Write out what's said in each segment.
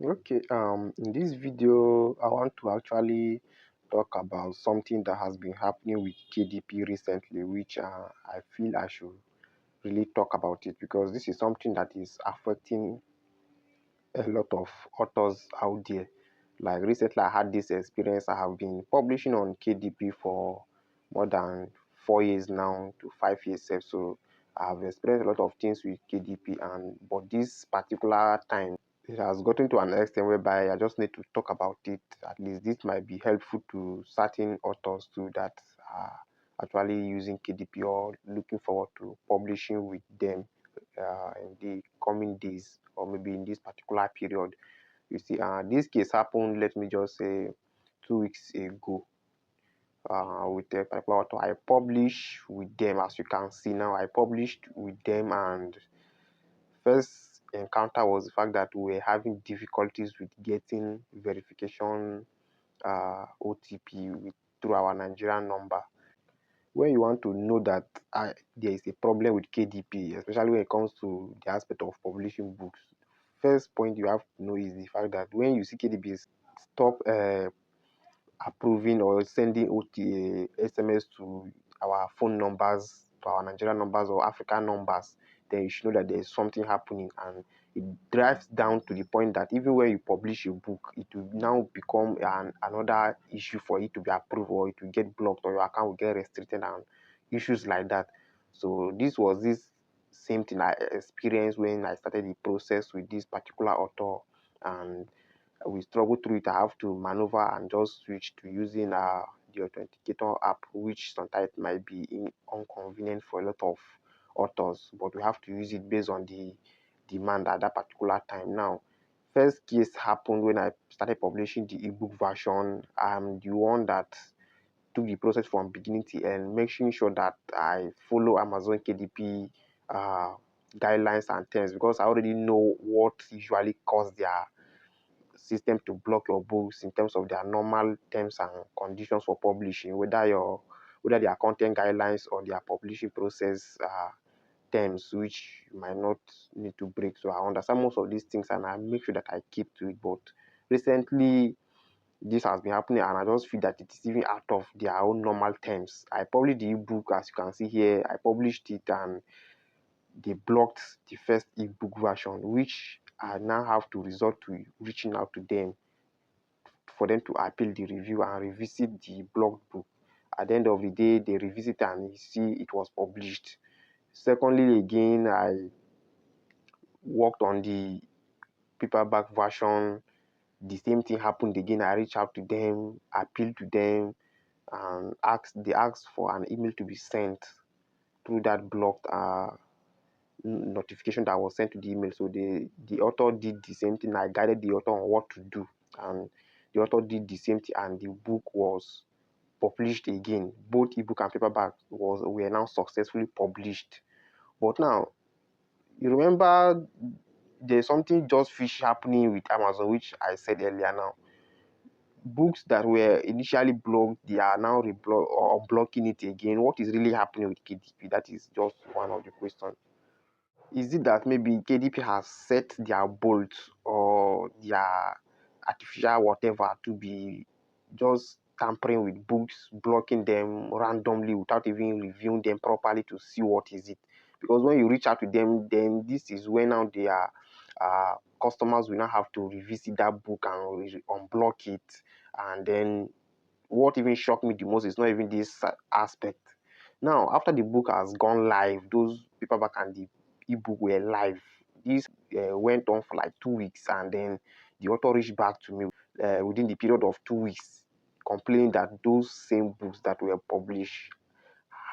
Okay, in this video, I want to actually talk about something that has been happening with KDP recently, which I feel I should really talk about it because this is something that is affecting a lot of authors out there. Like recently, I had this experience. I have been publishing on KDP for more than 4 years now to 5 years. So I have experienced a lot of things with KDP, and but this particular time it has gotten to an extent whereby I just need to talk about it. At least this might be helpful to certain authors too that are actually using KDP or looking forward to publishing with them in the coming days or maybe in this particular period. You see, this case happened, let me just say, 2 weeks ago with a particular author. I published with them, as you can see now. I published with them, and first encounter was the fact that we were having difficulties with getting verification OTP through our Nigerian number. When you want to know that there is a problem with KDP, especially when it comes to the aspect of publishing books, first point you have to know is the fact that when you see KDP stop approving or sending SMS to our phone numbers, to our Nigerian numbers or African numbers, then you should know that there is something happening, and it drives down to the point that even when you publish a book, it will now become another issue for it to be approved, or it will get blocked, or your account will get restricted, and issues like that. So this same thing I experienced when I started the process with this particular author, and we struggle through it. I have to maneuver and just switch to using the authenticator app, which sometimes might be inconvenient for a lot of authors, but we have to use it based on the demand at that particular time. Now, first case happened when I started publishing the ebook version. I'm the one that took the process from beginning to end, making sure that I follow Amazon KDP guidelines and terms, because I already know what usually cause their system to block your books in terms of their normal terms and conditions for publishing, whether their content guidelines or their publishing process terms, which you might not need to break. So I understand most of these things, and I make sure that I keep to it. But recently, this has been happening, and I just feel that it is even out of their own normal terms. I published the ebook, as you can see here. I published it, and they blocked the first ebook version, which I now have to resort to reaching out to them for them to appeal the review and revisit the blocked book. At the end of the day, they revisit and see it was published. Secondly, again, I worked on the paperback version. The same thing happened again. I reached out to them, appealed to them, and they asked for an email to be sent through that blocked notification that was sent to the email. So the author did the same thing. I guided the author on what to do, and the author did the same thing, and the book was published again. Both ebook and paperback were now successfully published. But now, you remember there's something just fish happening with Amazon, which I said earlier. Now, books that were initially blocked, they are now or blocking it again. What is really happening with KDP? That is just one of the questions. Is it that maybe KDP has set their bolt or their artificial whatever to be just tampering with books, blocking them randomly without even reviewing them properly to see what is it? Because when you reach out to them, then this is when now their customers will now have to revisit that book and unblock it. And then what even shocked me the most is not even this aspect. Now, after the book has gone live, those paperback and the ebook were live. This went on for like 2 weeks, and then the author reached back to me within the period of 2 weeks, complaining that those same books that were published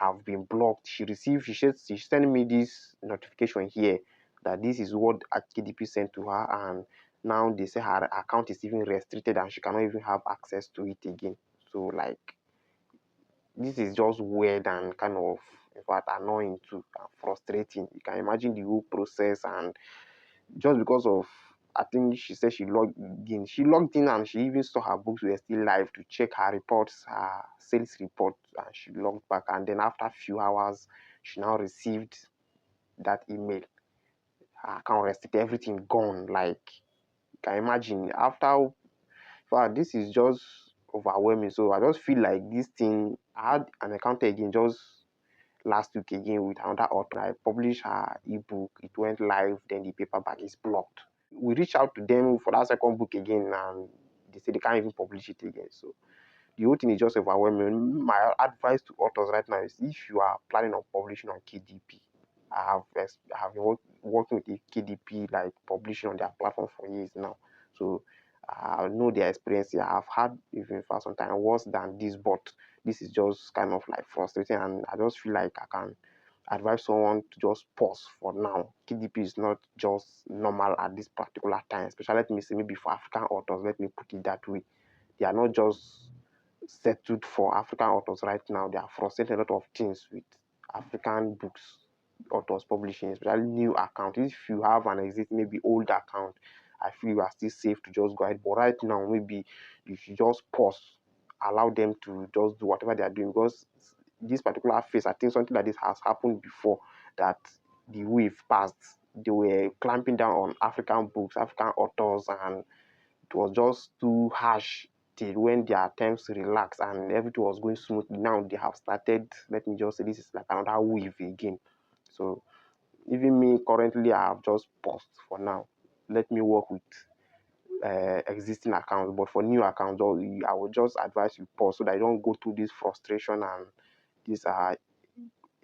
have been blocked. She sent me this notification here that this is what KDP sent to her, and now they say her account is even restricted and she cannot even have access to it again. So like, this is just weird and kind of, in fact, annoying too and frustrating. You can imagine the whole process, and just because of, I think she said she logged in. She logged in and she even saw her books were still live to check her reports, her sales report, and she logged back. And then after a few hours, she now received that email. Her account restricted, everything gone. Like, can imagine after. Wow, this is just overwhelming. So I just feel like this thing. I had an encounter again just last week again with another author. I published her ebook. It went live. Then the paperback is blocked. We reached out to them for that second book again, and they say they can't even publish it again. So the whole thing is just overwhelming. My advice to authors right now is if you are planning on publishing on KDP, I have been working with KDP, like publishing on their platform for years now. So I know their experience here. I've had even for some time worse than this, but this is just kind of like frustrating, and I just feel like I can advise someone to just pause for now. KDP is not just normal at this particular time, especially let me say maybe for African authors, let me put it that way. They are not just settled for African authors right now. They are frustrating a lot of things with African books authors publishing, especially new account. If you have an existing, maybe old account, I feel you are still safe to just go ahead. But right now, maybe you should just pause, allow them to just do whatever they are doing, because this particular phase, I think something like this has happened before, that the wave passed. They were clamping down on African books, African authors, and it was just too harsh till when their attempts relaxed and everything was going smoothly. Now they have started, let me just say, this is like another wave again. So even me currently, I have just paused for now. Let me work with existing accounts, but for new accounts, I would just advise you pause so that you don't go through this frustration and this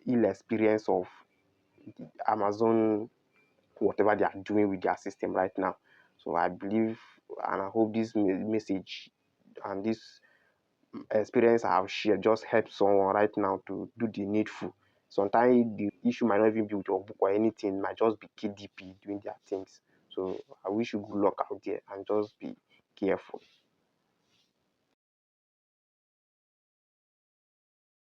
ill experience of Amazon, whatever they are doing with their system right now. So I believe and I hope this message and this experience I have shared just help someone right now to do the needful. Sometimes the issue might not even be with your book or anything, it might just be KDP doing their things. So I wish you good luck out there and just be careful.